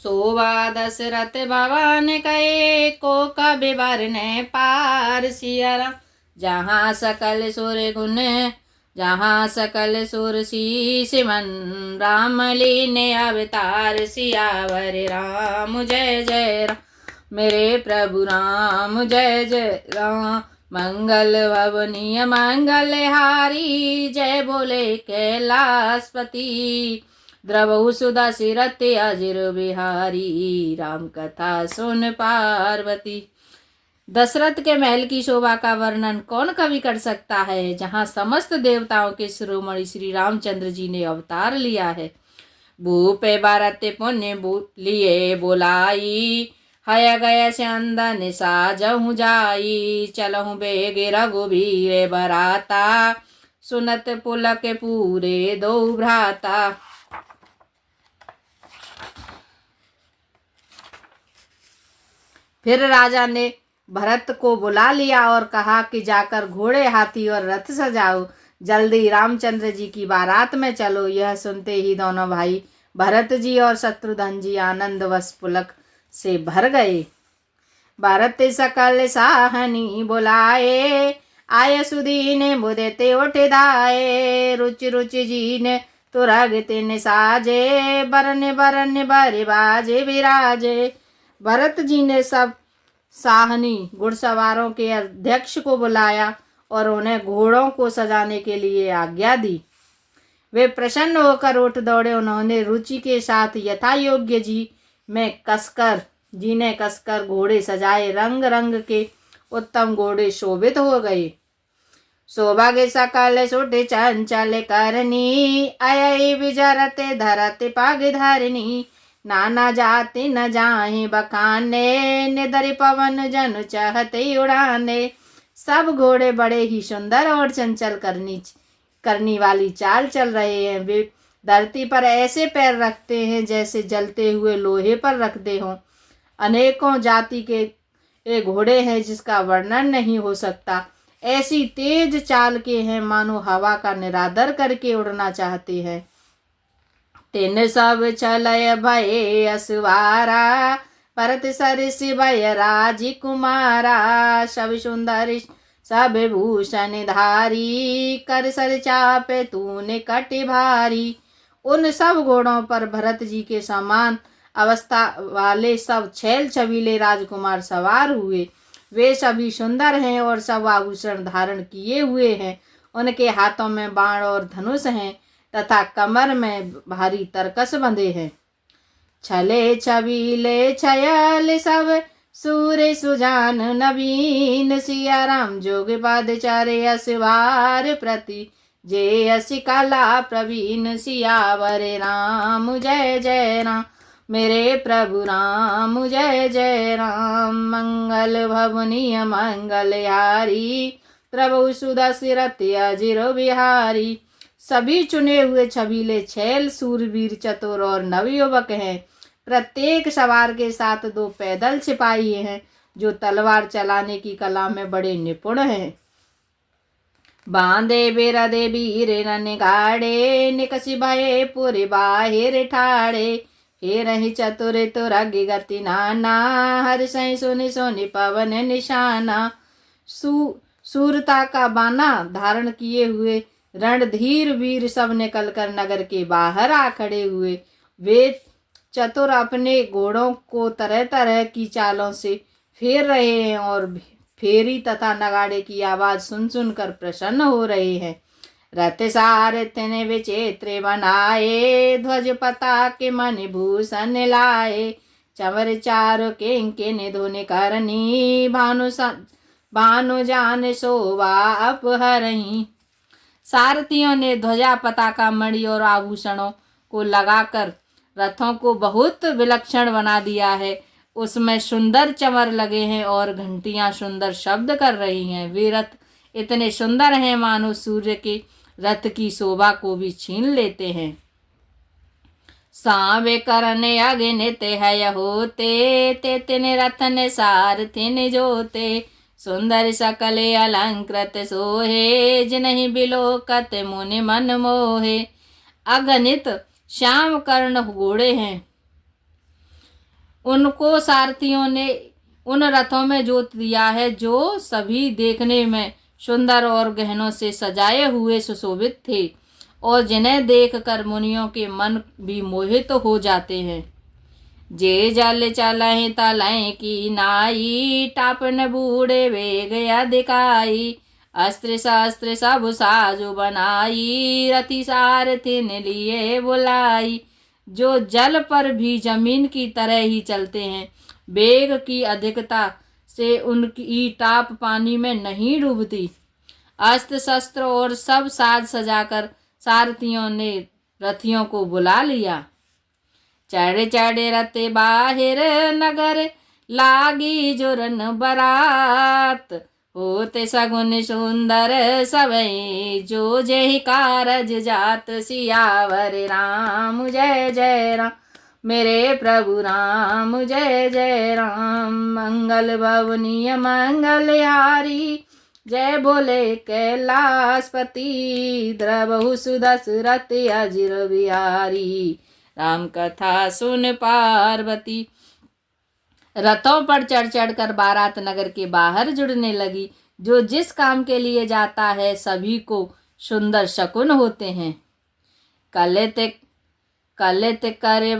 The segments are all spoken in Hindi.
सोवा दशरथ भवन कहे को कभी बरने पार सिया राम। जहाँ सकल सुर गुण जहाँ सकल सुर शीश मन राम लीने अवतार सियावर राम जय जय राम। मेरे प्रभु राम जय जय राम। मंगल भवनीय मंगल हारी जय बोले कैलाशपति। द्रवहु सुधा सिरते अजिर बिहारी राम कथा सुन पार्वती। दशरथ के महल की शोभा का वर्णन कौन कवि कर सकता है, जहाँ समस्त देवताओं के शिरोमणि श्री रामचंद्र जी ने अवतार लिया है। भूपे भारत पुण्य लिए बोलाई हय गय चंदन साजहु जाई। चलहु बेग रघुबीर बराता सुनत पुलक पूरे दो भ्राता। फिर राजा ने भरत को बुला लिया और कहा कि जाकर घोड़े हाथी और रथ सजाओ, जल्दी रामचंद्र जी की बारात में चलो। यह सुनते ही दोनों भाई भरत जी और शत्रुघ्न जी आनंदवश पुलक से भर गए। भरत सकल साहनी बुलाए आय सुदीन मुदते उठ दाए। रुचि रुचि जी ने तुरग तिन साजे बरन बरन बर बाजे विराजे। भरत जी ने सब साहनी घुड़सवारों के अध्यक्ष को बुलाया और उन्हें घोड़ों को सजाने के लिए आज्ञा दी। वे प्रसन्न होकर उठ दौड़े। उन्होंने रुचि के साथ यथा योग्य जी ने कसकर घोड़े सजाए। रंग रंग के उत्तम घोड़े शोभित हो गए। सौभाग्य सकल सुट चंचल करनी अय विजरते धरते पाग धरनी। नाना जाति न जाहि बखाने निदर पवन जन चाहते उड़ाने। सब घोड़े बड़े ही सुंदर और चंचल करनी वाली चाल चल रहे हैं। वे धरती पर ऐसे पैर रखते हैं जैसे जलते हुए लोहे पर रखते हों। अनेकों जाति के घोड़े हैं जिसका वर्णन नहीं हो सकता। ऐसी तेज चाल के हैं मानो हवा का निरादर करके उड़ना चाहते हैं। तिन सब चलय भय असवारा परत सरिस भय राजकुमारा। सब सुंदर सब भूषण धारी कर सर चापे तूने कटि भारी। उन सब घोड़ों पर भरत जी के समान अवस्था वाले सब छैल छबीले राजकुमार सवार हुए। वे सभी सुंदर हैं और सब आभूषण धारण किए हुए हैं। उनके हाथों में बाण और धनुष हैं तथा कमर में भारी तरकस बंधे हैं। छले छबीले छयल सब सूर्य सुजान नवीन। सिया राम जोग पादचारे असवार प्रति जे असि कला प्रवीण। सियावर राम जय जय राम। मेरे प्रभु राम जय जय राम। मंगल भवनीय मंगल हारी प्रभु सुदशरथ अजिर बिहारी। सभी चुने हुए छबीले छैल सूरवीर चतुर और नवयुवक हैं। प्रत्येक सवार के साथ 2 पैदल सिपाही हैं जो तलवार चलाने की कला में बड़े निपुण हैं। बांधे बिरदे वीर रन गाड़े निकसी भये पुर बाहिर ठाड़े। हे रही चतुर तुरग गति नाना हर सही सुनि सुनि पवन निशाना। सूरता का बाना धारण किए हुए रणधीर वीर सब निकलकर नगर के बाहर आ खड़े हुए। वे चतुर अपने घोड़ों को तरह तरह की चालों से फेर रहे हैं और फेरी तथा नगाड़े की आवाज सुन सुनकर प्रसन्न हो रहे हैं। रथ सारथिन विचित्र बनाए ध्वज पताके मणि भूषण लाए। चवर चारु किंकिन धुनि करनी भानु जान शोभा अपहरहीं। सारथियों ने ध्वजा पताका मणि और आभूषणों को लगाकर रथों को बहुत विलक्षण बना दिया है। उसमें सुंदर चमर लगे हैं और घंटियां सुंदर शब्द कर रही हैं। वे रथ इतने सुंदर हैं मानो सूर्य के रथ की शोभा को भी छीन लेते हैं। सावे करने अगनित है होते ते तिन रथन सारथिन जोते। सुंदर सकले अलंकृत सोहे जिनहि बिलोकत मुनि मन मोहे। अगणित श्याम कर्ण घोड़े हैं उनको सारथियों ने उन रथों में जोत दिया है जो सभी देखने में सुंदर और गहनों से सजाए हुए सुशोभित थे और जिन्हें देखकर मुनियों के मन भी मोहित हो जाते हैं। जे जल चलहि तलहि की नाई, टापन बूढ़े वेग अधिकाई। अस्त्र शस्त्र सब साजु बनाई, रति सारथिन लिए बुलाई। जो जल पर भी जमीन की तरह ही चलते हैं, वेग की अधिकता से उनकी टाप पानी में नहीं डूबती। अस्त्र शस्त्र और सब साज सजाकर सारथियों ने रथियों को बुला लिया। चढ़े चढ़े रते बाहिर नगर, लागी जोरन बरात। होते सगुन सुंदर सबई, जो जय कारज जात। सियावर राम जय जय राम, मेरे प्रभु राम जय जय राम। मंगल भवनीय मंगलहारी, जय बोले कैलाशपति। द्रवहु सुदशरथ अजिर बिहारी, राम कथा सुन पार्वती। रथों पर चढ़ चढ़ कर बारात नगर के बाहर जुड़ने लगी। जो जिस काम के लिए जाता है सभी को सुंदर शकुन होते हैं। कलित करे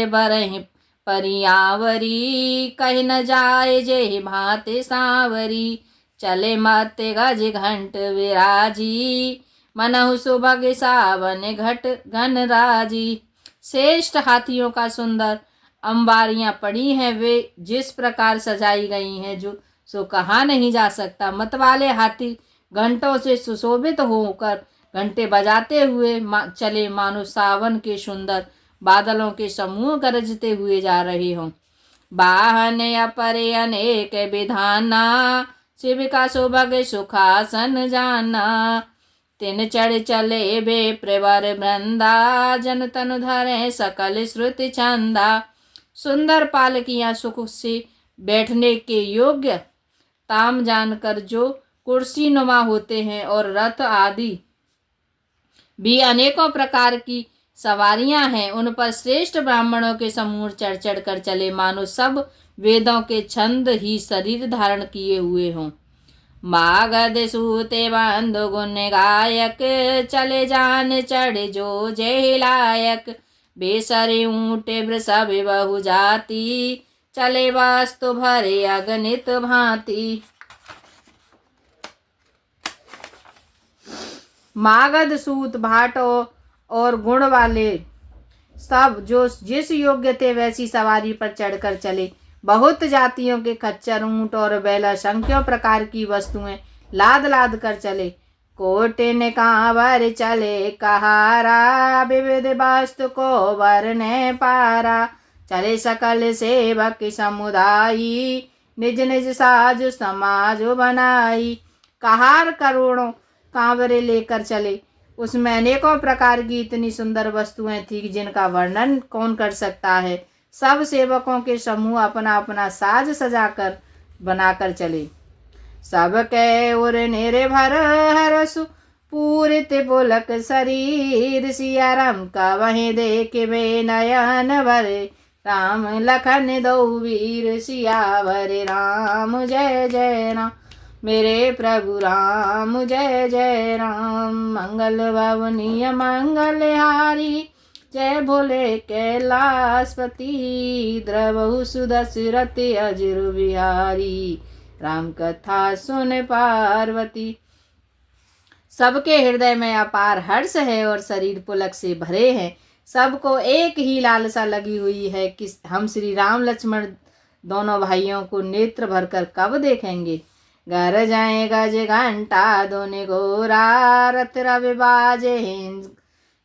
बरहि परियावरी, कहीं न जाए जे भाते सांवरी। चले माते गज घंट विराजी, मनहु सुभग सावन घट घन राजी। श्रेष्ठ हाथियों का सुंदर अंबारियां पड़ी हैं, वे जिस प्रकार सजाई गई हैं जो सो कहा नहीं जा सकता। मतवाले हाथी घंटों से सुशोभित होकर घंटे बजाते हुए चले, मानो सावन के सुंदर बादलों के समूह गरजते हुए जा रहे हों। वाहन अपरे अनेक विधाना, शिव का सुभग सुखासन जाना। तिन चढ़ चले बे प्रवर वृंदा, जन तनु धरे सकल श्रुति छंदा। सुंदर पालकियां सुख से बैठने के योग्य ताम जानकर जो कुर्सी नुमा होते हैं, और रथ आदि भी अनेकों प्रकार की सवारियां हैं, उन पर श्रेष्ठ ब्राह्मणों के समूह चढ़ चढ़ कर चले, मानो सब वेदों के छंद ही शरीर धारण किए हुए हों। मागध सूते बंधु गुण गायक, चले जान चढ़ जो जय लायक। बेसरे ऊँटे वृषभ बहु जाति, चले वास्तु भरे अगणित भांति। मागध सूत भाट और गुण वाले सब जो जिस योग्य थे वैसी सवारी पर चढ़कर चले। बहुत जातियों के खच्चर, ऊंट और बैल, असंख्यों प्रकार की वस्तुएं लाद लाद कर चले। कोटिन कांवर चले कहारा, विविध वस्तु को वरने पारा। चले सकल सेवक समुदायी, निज निज साज समाज बनाई। कहार करोड़ों कांवरे लेकर चले, उसमें अनेकों प्रकार की इतनी सुंदर वस्तुएं थी जिनका वर्णन कौन कर सकता है। सब सेवकों के समूह अपना अपना साज सजाकर बनाकर चले। सबके उर निर्भर हरसु, पूरित पुलक शरीर। सिया राम का वहीं देख वे नयन भरे, राम लखन दो वीर। सियावर राम जय जय राम, मेरे प्रभु राम जय जय राम। मंगल भवनीय मंगलहारी, जय भोले कैलाशपति। द्रवहु सुदशरथ अजिर बिहारी, राम कथा सुन पार्वती। सबके हृदय में अपार हर्ष है और शरीर पुलक से भरे हैं। सबको एक ही लालसा लगी हुई है कि हम श्री राम लक्ष्मण दोनों भाइयों को नेत्र भरकर कब देखेंगे। घर जाए गज घंटा दोने गोरा, रथ रवि बाजे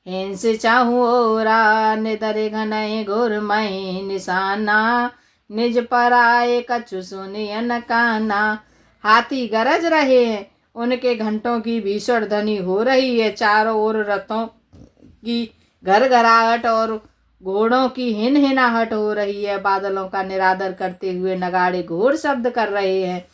हिंस चाहू ओरा। निदरे घनय घोर मही निशाना, निज पर आए कछु सुनियन काना। हाथी गरज रहे हैं, उनके घंटों की भीषण ध्वनि हो रही है। चारों ओर रथों की घरघराहट और घोड़ों की हिनहिनाहट हो रही है। बादलों का निरादर करते हुए नगाड़े घोर शब्द कर रहे हैं।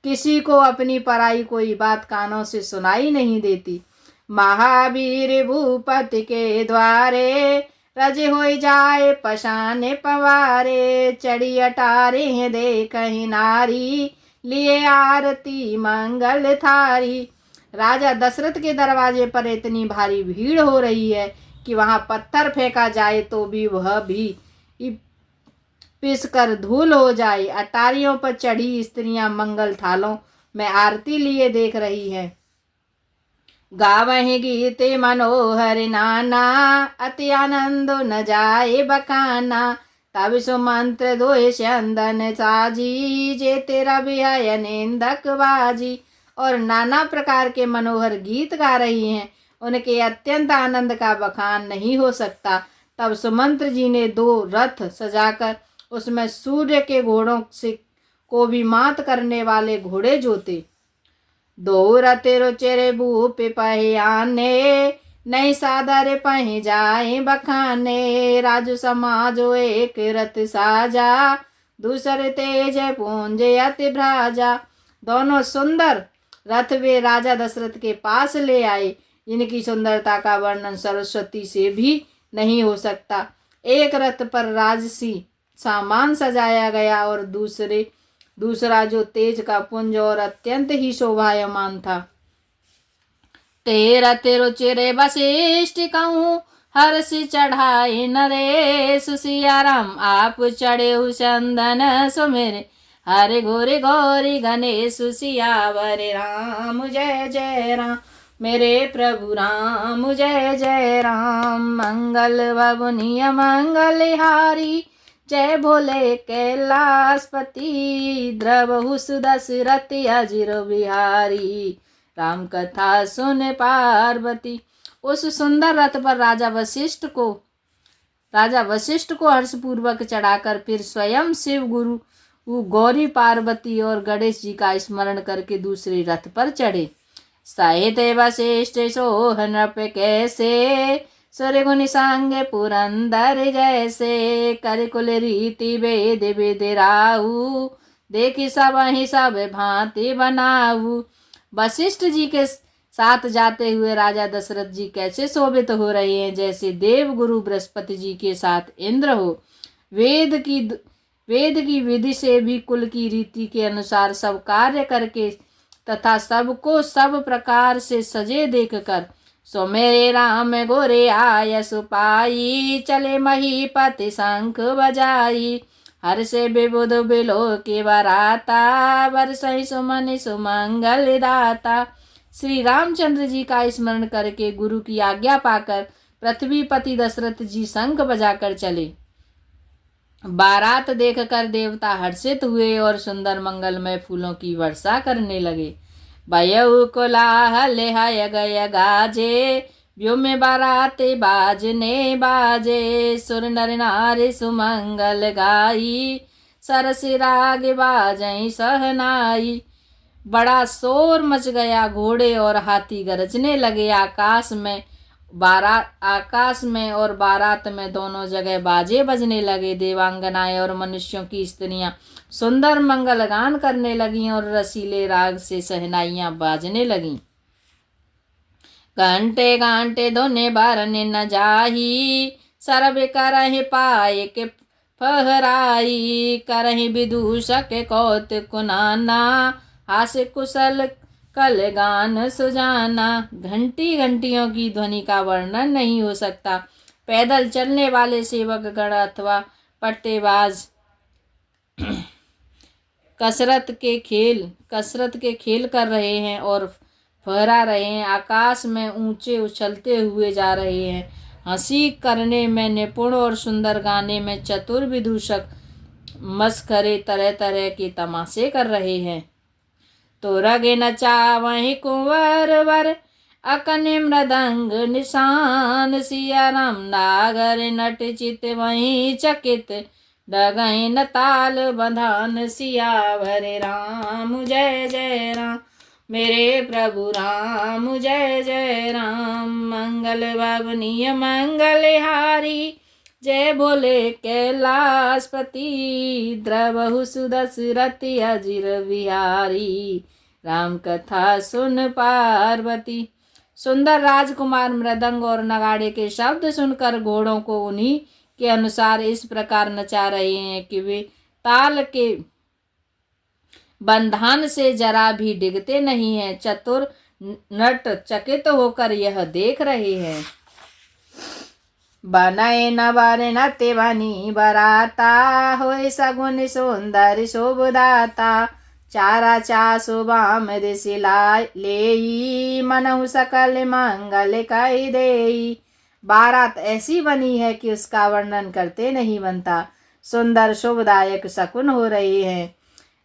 किसी को अपनी पराई कोई बात कानों से सुनाई नहीं देती। महावीर भूपति के द्वारे, रज हो जाए पशाने पवारे, चढ़ी अटारे देखहि नारी, लिए आरती मंगल थारी। राजा दशरथ के दरवाजे पर इतनी भारी भीड़ हो रही है कि वहां पत्थर फेंका जाए तो भी वह भी पिस कर धूल हो जाए। अटारियों पर चढ़ी स्त्रियां मंगल थालों में आरती लिए देख रही हैं। गावहि गीते मनोहर नाना, अति आनंद न जाए बखाना। तब सुमंत्र दोष चंदन साजी, जे तेरा बिहाय निंदक बाजी। और नाना प्रकार के मनोहर गीत गा रही हैं, उनके अत्यंत आनंद का बखान नहीं हो सकता। तब सुमंत्र जी ने 2 रथ सजाकर उसमें सूर्य के घोड़ों से को भी मात करने वाले घोड़े जोते। 2 रथ रुचेरे भूप पहियाने, नहीं सादर पहि जाए बखाने। राजू समाजो एक रथ साजा, दूसरे तेज पूंज अति भ्राजा। दोनों सुंदर रथ वे राजा दशरथ के पास ले आए। इनकी सुंदरता का वर्णन सरस्वती से भी नहीं हो सकता। एक रथ पर राजसी सामान सजाया गया और दूसरा जो तेज का पुंज और अत्यंत ही शोभायमान था। तेरा तेरो चिरे वशिष्ठ कहूँ, हर्ष चढ़ाए नरेश। सिया राम आप चढ़े चंदन सुमेरे, हरे घोरे गौरी गणेश। सियावर राम जय जय राम, मेरे प्रभु राम जय जय राम। मंगल भवनीय मंगलहारी, जय भोले कैलाशपति। द्रवहु सुदशरथ अजिर बिहारी, राम कथा सुन पार्वती। उस सुंदर रथ पर राजा वशिष्ठ को हर्षपूर्वक चढ़ाकर फिर स्वयं शिव गुरु गौरी पार्वती और गणेश जी का स्मरण करके दूसरे रथ पर चढ़े। साहित्य वशिष्ठ सोह नृप कैसे, सुर गुण सांगे पुरंदर जैसे। कर कुल रीति वेद विदराऊ, देखी सब ही सब भांति बनाऊ। वशिष्ठ जी के साथ जाते हुए राजा दशरथ जी कैसे शोभित हो रहे हैं, जैसे देव गुरु बृहस्पति जी के साथ इंद्र हो। वेद की विधि से भी कुल की रीति के अनुसार सब कार्य करके तथा सबको सब प्रकार से सजे देखकर, सो मेरे राम गोरे आय सुपाई। चले महीपति शंख बजाई, हर से विबुध बिलो के बराता। बरसई सुमन सुमंगल दाता। श्री रामचंद्र जी का स्मरण करके गुरु की आज्ञा पाकर पृथ्वीपति दशरथ जी शंख बजाकर चले। बारात देखकर देवता हर्षित हुए और सुंदर मंगलमय फूलों की वर्षा करने लगे। बयऊ कोलाहल हय गय गाजे, व्योम में बाराते बाजने बाजे। सुर नर नारी सुमंगल गाई, सरस राग बाजई सहनाई। बड़ा शोर मच गया, घोड़े और हाथी गरजने लगे। आकाश में और बारात में दोनों जगह बाजे बजने लगे। देवांगनाएं और मनुष्यों की स्त्रियां सुंदर मंगल गान करने लगीं और रसीले राग से सहनाइयां बाजने लगीं। घंटे घंटे दोने बारने न जाही, सरब करहि पाए के फहराई। करहि विदूषक कौतुक नाना, हास्य कुशल कल गान सुजाना। घंटियों की ध्वनि का वर्णन नहीं हो सकता। पैदल चलने वाले सेवक गण अथवा पट्टेबाज कसरत के खेल कर रहे हैं और फहरा रहे हैं। आकाश में ऊंचे उछलते हुए जा रहे हैं। हंसी करने में निपुण और सुंदर गाने में चतुर विदूषक मस्खरे तरह तरह के तमाशे कर रहे हैं। तो रगे नचावहि कुंवर वर, अकने मृदंग निशान। सिया राम नागर नट चित वहीं चकित, डगहि न ताल बंधान। सियावर राम जय जय राम, मेरे प्रभु राम जय जय राम। मंगल भवनीय मंगलहारी, जय बोले कैलाशपति। द्रवहु सुदशरथ अजिर बिहारी, राम कथा सुन पार्वती। सुंदर राजकुमार मृदंग और नगाड़े के शब्द सुनकर घोड़ों को उन्हीं के अनुसार इस प्रकार नचा रहे हैं कि वे ताल के बंधन से जरा भी डिगते नहीं हैं। चतुर नट चकित होकर यह देख रहे हैं। बनय नवर नते बनी बराता, होय सगुन सुंदर शोभदाता। चारा चासु बाम दिसिला लेई, मनहु सकल मंगल कहि देई। बारात ऐसी बनी है कि उसका वर्णन करते नहीं बनता। सुंदर शुभदायक शकुन हो रहे हैं।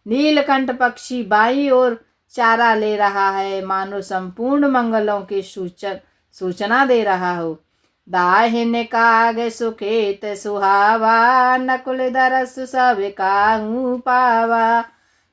नीलकंठ पक्षी बाई ओर चारा ले रहा है, मानो संपूर्ण मंगलों की सूचना दे रहा हो। दाहिने काग सुखेत सुहावा, नकुल दरस सब काहू पावा।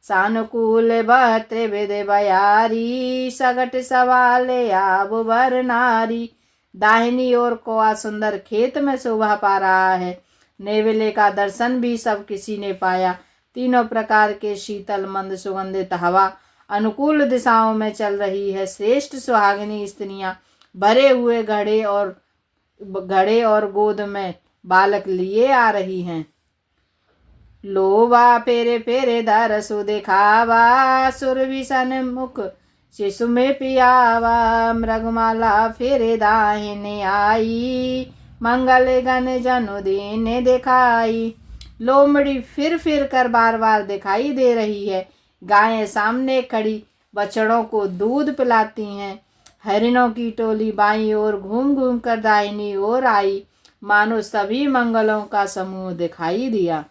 सानुकूल बहत्रे विद बयारी, सगट सवाले आब बर नारी। दाहिनी ओर कोआ सुंदर खेत में शोभा पा रहा है। नेवले का दर्शन भी सब किसी ने पाया। तीनों प्रकार के शीतल मंद सुगंधित हवा अनुकूल दिशाओं में चल रही है। श्रेष्ठ सुहागिनी स्त्रियां भरे हुए घड़े और गोद में बालक लिए आ रही हैं। लोवा फेरे फेरे दरसु दिखावा, सुरभिसन मुख शिशु में पियावा। मृगमाला फेरे दाहिने आई, मंगल गण जनु दीने दिखाई। लोमड़ी फिर कर बार बार दिखाई दे रही है। गायें सामने खड़ी बछड़ों को दूध पिलाती हैं। हरिणों की टोली बाईं ओर घूम घूम कर दाहिनी ओर आई, मानो सभी मंगलों का समूह दिखाई दिया।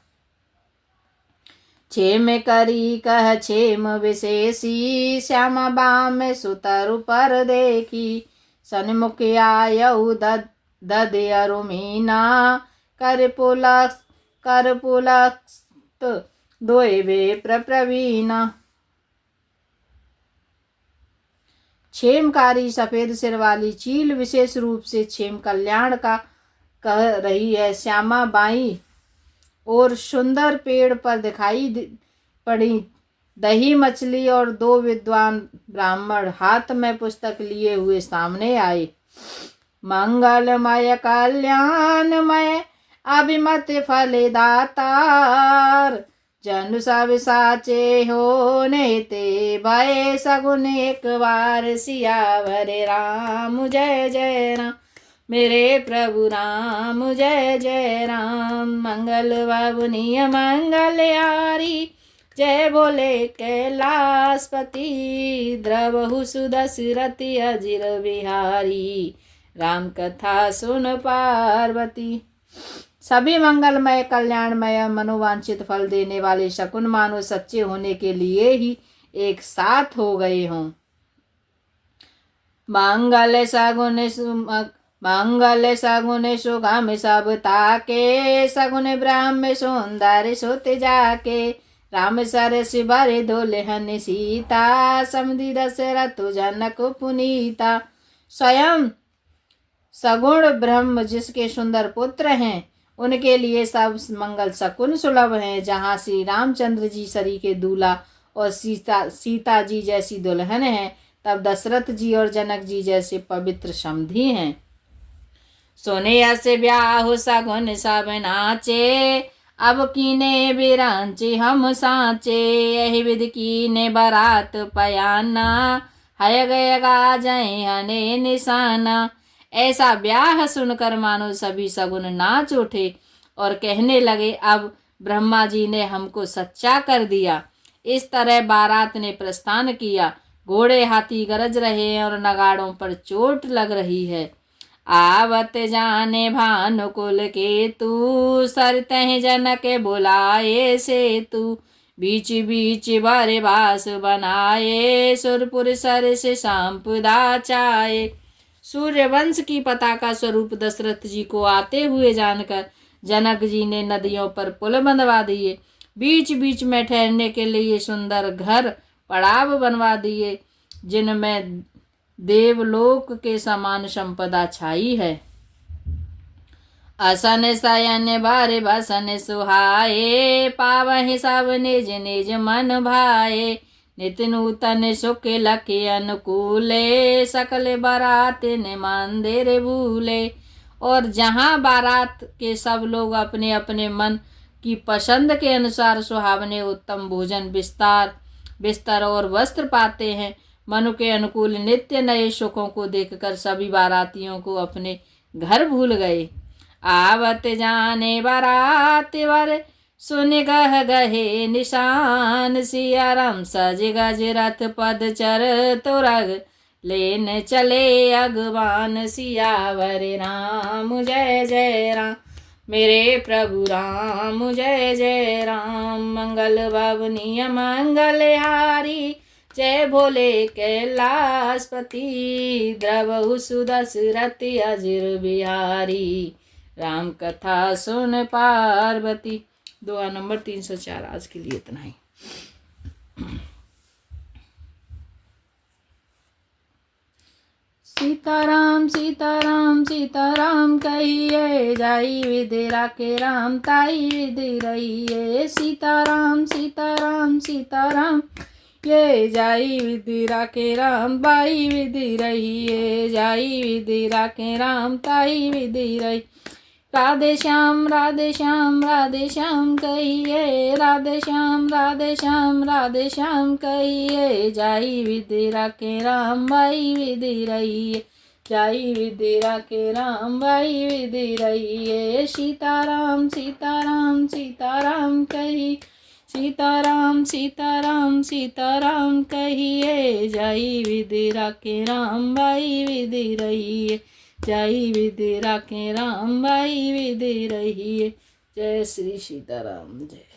छेम करी कह छेम विशेषी, श्यामा बाम सुतरु पर देखी। सन्मुख आयऊ ददे अरुमीना, कर पुलस्त दोए वे प्रवीणा। छेमकारी सफेद सिर वाली चील विशेष रूप से छेम कल्याण का कह रही है। श्यामा बाई और सुंदर पेड़ पर दिखाई पड़ी दही मछली और दो विद्वान ब्राह्मण हाथ में पुस्तक लिए हुए सामने आए। मंगलमय कल्याणमय अभिमत फल दातार, जनु सब साचे हो नेते भय। सगुन एक बार सियावर राम, जय जय राम मेरे प्रभु राम, जय जय राम। मंगल बाबुनिय मंगल यारी, जय बोले कैलाशपति। द्रवहु सुदशरथि अजिर बिहारी, राम कथा सुन पार्वती। सभी मंगलमय कल्याणमय मनोवांछित फल देने वाले शकुन मानो सच्चे होने के लिए ही एक साथ हो गए हों। मंगल सगुन सुगम सब ताके, सगुन ब्रह्म सुंदर सुत जाके। राम सरस भरे दुल्हन सीता, समधि दशरथ जनक पुनीता। स्वयं सगुण ब्रह्म जिसके सुंदर पुत्र हैं, उनके लिए सब मंगल शकुन सुलभ हैं। जहाँ श्री रामचंद्र जी सरी के दूल्हा और सीता जी जैसी दुल्हन है, तब दशरथ जी और जनक जी जैसे पवित्र समधी हैं। सोने से ब्याह सगुन सब नाचे, अब कीने बिरांचे हम साँचे। यही विधि कीने बारात पयाना, हय गयगा जय हने निशाना। ऐसा ब्याह सुनकर मानो सभी सगुन नाच उठे और कहने लगे, अब ब्रह्मा जी ने हमको सच्चा कर दिया। इस तरह बारात ने प्रस्थान किया। घोड़े हाथी गरज रहे हैं और नगाड़ों पर चोट लग रही है। आवत जाने भानुकुल के तू, सरतह जनक बुलाए से तू। बीच बीच बारे बास बनाए, सुरपुर सर से सांपदा चाए। सूर्यवंश की पताका स्वरूप दशरथ जी को आते हुए जानकर जनक जी ने नदियों पर पुल बंधवा दिए। बीच बीच में ठहरने के लिए सुंदर घर पड़ाव बनवा दिए, जिनमें देवलोक के समान संपदा छाई है। असन शयन बारे बसन सुहाए, पावहि सब निज निज मन भाए। नित्य नूतन सुख लखे अनुकूले, सकल बारात ने मंदिर भूले। और जहाँ बारात के सब लोग अपने अपने मन की पसंद के अनुसार सुहावने उत्तम भोजन बिस्तर और वस्त्र पाते हैं, मनु के अनुकूल नित्य नए सुखों को देखकर सभी बारातियों को अपने घर भूल गए। आवत जाने बारात वर सुन गह गहे निशान, सिया राम सज गज रथ पद चर तुरग लेन चले अगवान, सियावर राम जय जय राम मेरे प्रभु राम जय जय राम। मंगल भवनीय मंगल हारी, जय भोले कैलाशपति, द्रवहु सुदशरथ अजिर बिहारी, राम कथा सुन पार्वती। दुआ नंबर 304। आज के लिए इतना ही। सीताराम सीताराम सीताराम कहिए, जाई विधि राखे राम ताई विधि रहिए। सीताराम सीताराम सीताराम ये जाई विधि राखे राम बाई विधि रहिए। जाई विधि राखे राम ताई विधि रही। राधे श्याम राधे श्याम राधे श्याम कहिए, राधे श्याम राधे श्याम राधे श्याम कहिए। जाई विधि राखे राम बाई विधि रहिए। जाई विधि राखे राम बाई विधि रहिए। सीताराम सीताराम सीताराम कही, सीताराम सीताराम सीताराम कहिए। जाई विधि राखे राम बाई विधि रहिए। जाई विधि राखे राम बाई विधि रहिए। जय श्री सीताराम जय।